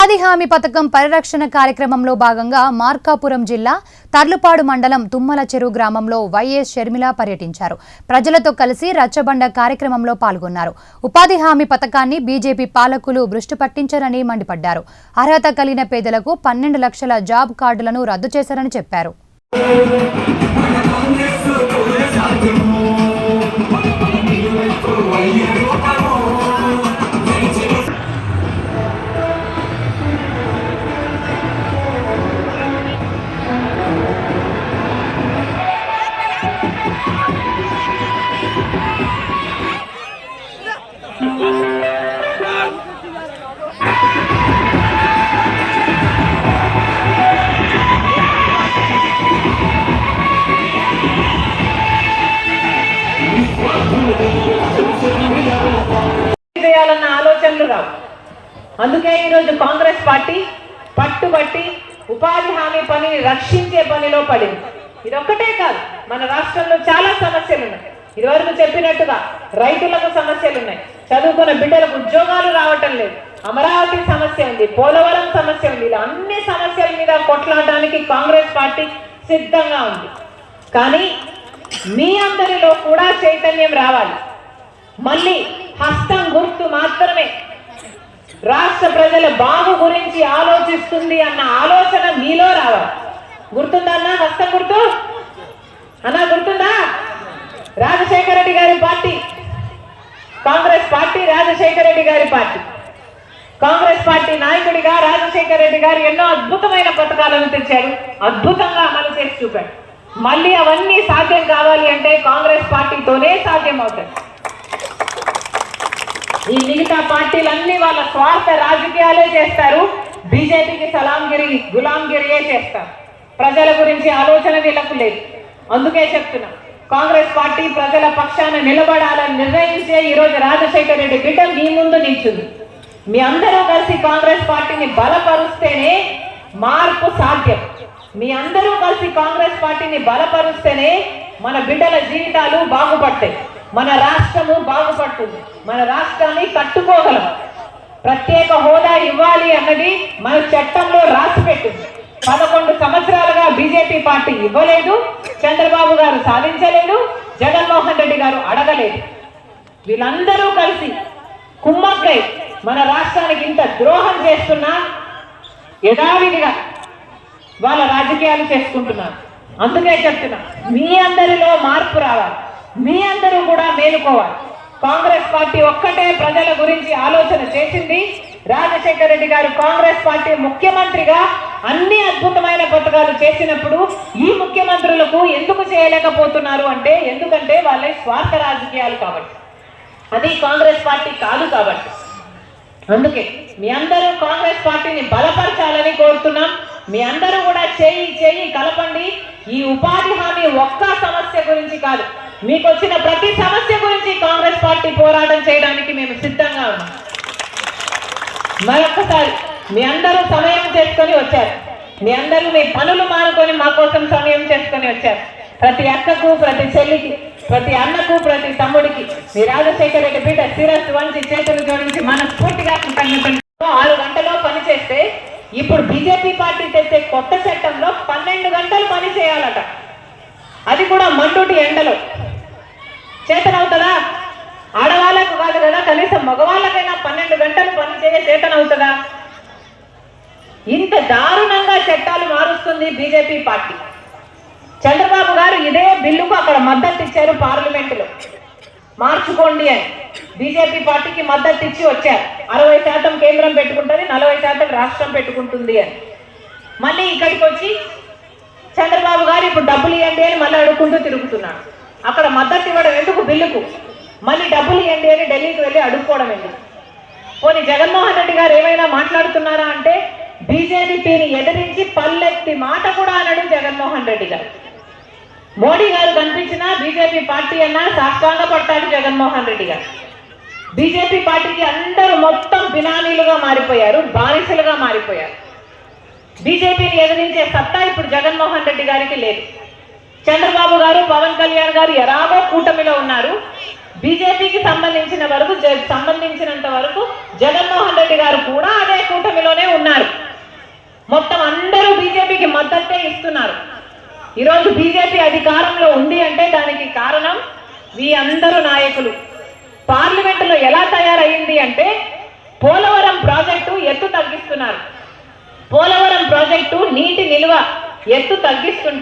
ఉపాధి హామీ పథకం పరిరక్షణ కార్యక్రమంలో భాగంగా మార్కాపురం జిల్లా తర్లుపాడు మండలం తుమ్మల చెరువు గ్రామంలో వైఎస్ షర్మిల పర్యటించారు. ప్రజలతో కలిసి రచ్చబండ కార్యక్రమంలో పాల్గొన్నారు. ఉపాధి హామీ పథకాన్ని బీజేపీ పాలకులు భ్రష్టు పట్టించారని మండిపడ్డారు. అర్హత కలిగిన పేదలకు 12 లక్షల జాబ్ కార్డులను రద్దు చేశారని చెప్పారు. చేయాలన్న ఆలోచనలు రావు. అందుకే ఈరోజు కాంగ్రెస్ పార్టీ పట్టుబట్టి ఉపాధి హామీ పనిని రక్షించే పనిలో పడింది. ఇదొక్కటే కాదు, మన రాష్ట్రంలో చాలా సమస్యలు ఉన్నాయి. ఇదివరకు చెప్పినట్టుగా రైతులకు సమస్యలు ఉన్నాయి, చదువుకున్న బిడ్డలకు ఉద్యోగాలు రావటం లేదు, అమరావతి సమస్య ఉంది, పోలవరం సమస్య ఉంది. ఇలా అన్ని సమస్యల మీద కొట్లాడడానికి కాంగ్రెస్ పార్టీ సిద్ధంగా ఉంది. కానీ మీ అందరిలో కూడా చైతన్యం రావాలి. మళ్ళీ హస్తం గుర్తు మాత్రమే రాష్ట్ర ప్రజల బాగు గురించి ఆలోచిస్తుంది అన్న ఆలోచన మీలో రావాలి. గుర్తుందా అన్న? హస్తం గుర్తు అన్నా గుర్తుందా? రాజశేఖర రెడ్డి గారి పార్టీ, కాంగ్రెస్ పార్టీ, రాజశేఖర రెడ్డి గారి పార్టీ. కాంగ్రెస్ పార్టీ నాయకుడిగా రాజశేఖర రెడ్డి గారు ఎన్నో అద్భుతమైన పథకాలను తెచ్చారు, అద్భుతంగా అమలు చేసి చూపారు. మళ్ళీ అవన్నీ సాధ్యం కావాలి అంటే కాంగ్రెస్ పార్టీతోనే సాధ్యం అవుతాయి. ఈ మిగతా పార్టీలన్నీ వాళ్ళ స్వార్థ రాజకీయాలే చేస్తారు, బీజేపీకి సలాంగిరి గులాంగిరియే చేస్తారు. ప్రజల గురించి ఆలోచన వీళ్ళకు లేదు. అందుకే చెప్తున్నా, కాంగ్రెస్ పార్టీ ప్రజల పక్షాన నిలబడాలని నిర్ణయించే ఈరోజు రాజశేఖర రెడ్డి బిడ్డ మీ ముందు నిల్చుంది. మీ అందరూ కలిసి కాంగ్రెస్ పార్టీని బలపరుస్తేనే మార్పు సాధ్యం. మీ అందరూ కలిసి కాంగ్రెస్ పార్టీని బలపరుస్తేనే మన బిడ్డల జీవితాలు బాగుపడతాయి, మన రాష్ట్రము బాగుపడుతుంది, మన రాష్ట్రాన్ని కట్టుకోగలం. ప్రత్యేక హోదా ఇవ్వాలి అన్నది మన చట్టంలో రాసి పెట్టింది. 11 సంవత్సరాలుగా బీజేపీ పార్టీ ఇవ్వలేదు, చంద్రబాబు గారు సాధించలేదు, జగన్మోహన్ రెడ్డి గారు అడగలేదు. వీళ్ళందరూ కలిసి కుమ్మక్కై మన రాష్ట్రానికి ఇంత ద్రోహం చేస్తున్నా యథావిధిగా వాళ్ళ రాజకీయాలు చేసుకుంటున్నారు. అందుకే చెప్తున్నా, మీ అందరిలో మార్పు రావాలి, మీ అందరూ కూడా మేలుకోవాలి. కాంగ్రెస్ పార్టీ ఒక్కటే ప్రజల గురించి ఆలోచన చేసింది. రాజశేఖర రెడ్డి గారు కాంగ్రెస్ పార్టీ ముఖ్యమంత్రిగా అన్ని అద్భుతమైన పథకాలు చేసినప్పుడు ఈ ముఖ్యమంత్రులకు ఎందుకు చేయలేకపోతున్నారు అంటే, ఎందుకంటే వాళ్ళ స్వార్థ రాజకీయాలు కాబట్టి, అది కాంగ్రెస్ పార్టీ కాదు కాబట్టి. అందుకే మీ అందరూ కాంగ్రెస్ పార్టీని బలపరచాలని కోరుతున్నాం. మీ అందరూ కూడా చేయి కలపండి. ఈ ఉపాధి హామీ ఒక్క సమస్య గురించి కాదు, మీకు వచ్చిన ప్రతి సమస్య గురించి కాంగ్రెస్ పార్టీ పోరాటం చేయడానికి మేము సిద్ధంగా ఉన్నాం. మరొక్కసారి మీ అందరూ సమయం చేసుకొని వచ్చారు, మీ అందరూ మీ పనులు మానుకొని మా కోసం సమయం చేసుకొని వచ్చారు. ప్రతి అక్కకు, ప్రతి చెల్లికి, ప్రతి అన్నకు, ప్రతి తమ్ముడికి మీ రాజశేఖర రెడ్డి బిడ్డ శిరస్సు వంచి చేతులు జోడించి మనస్ఫూర్తిగా 6 గంటలో పని చేస్తే, ఇప్పుడు బీజేపీ పార్టీ తెచ్చే కొత్త చట్టంలో 12 గంటలు పని చేయాలట. అది కూడా మండుటి ఎండలో. చేతనవుతుందా? ఆడవాళ్ళకు కాదు కదా, కనీసం మగవాళ్ళకైనా 12 గంటలు పని చేయ చేతనవుతుందా? ఇంత దారుణంగా చట్టాలు మారుస్తుంది బీజేపీ పార్టీ. చంద్రబాబు గారు ఇదే బిల్లుకు అక్కడ మద్దతు ఇచ్చారు పార్లమెంటులో, మార్చుకోండి అని. బీజేపీ పార్టీకి మద్దతు ఇచ్చి వచ్చారు. 60% కేంద్రం పెట్టుకుంటుంది, 40% రాష్ట్రం పెట్టుకుంటుంది అని. మళ్ళీ ఇక్కడికి వచ్చి చంద్రబాబు గారు ఇప్పుడు డబ్బులు ఇవ్వండి అని మళ్ళీ అడుక్కుంటూ తిరుగుతున్నాడు. అక్కడ మద్దతు ఇవ్వడం ఎందుకు బిల్లుకు? మళ్ళీ డబ్బులు ఇవ్వండి అని ఢిల్లీకి వెళ్ళి అడుక్కోవడం ఎందుకు? పోనీ జగన్మోహన్ రెడ్డి గారు ఏమైనా మాట్లాడుతున్నారా అంటే, బీజేపీని ఎదిరించి పల్లెత్తి మాట కూడా అనడు జగన్మోహన్ రెడ్డి గారు. మోడీ గారు కనిపించినా బీజేపీ పార్టీ అన్నా సాష్టాంగ పడతాడు జగన్మోహన్ రెడ్డి గారు. బీజేపీ పార్టీకి అందరూ మొత్తం బినామీలుగా మారిపోయారు, బానిసలుగా మారిపోయారు. బీజేపీని ఎదిరించే సత్తా ఇప్పుడు జగన్మోహన్ రెడ్డి గారికి లేదు. చంద్రబాబు గారు, పవన్ కళ్యాణ్ గారు ఎలాగో కూటమిలో ఉన్నారు. బీజేపీకి సంబంధించినంత వరకు జగన్మోహన్ రెడ్డి గారు కూడా అదే కూటమిలోనే ఉన్నారు. మొత్తం అందరూ బీజేపీకి మద్దతే ఇస్తున్నారు. ఈరోజు బీజేపీ అధికారంలో ఉంది అంటే దానికి కారణం మీ అందరూ నాయకులు. పార్లమెంటులో ఎలా తయారయ్యింది అంటే పోలవరం ప్రాజెక్టు ఎత్తు తగ్గిస్తున్నారు. పోలవరం ప్రాజెక్టు నీటి నిల్వ ఎత్తు తగ్గిస్తుంటే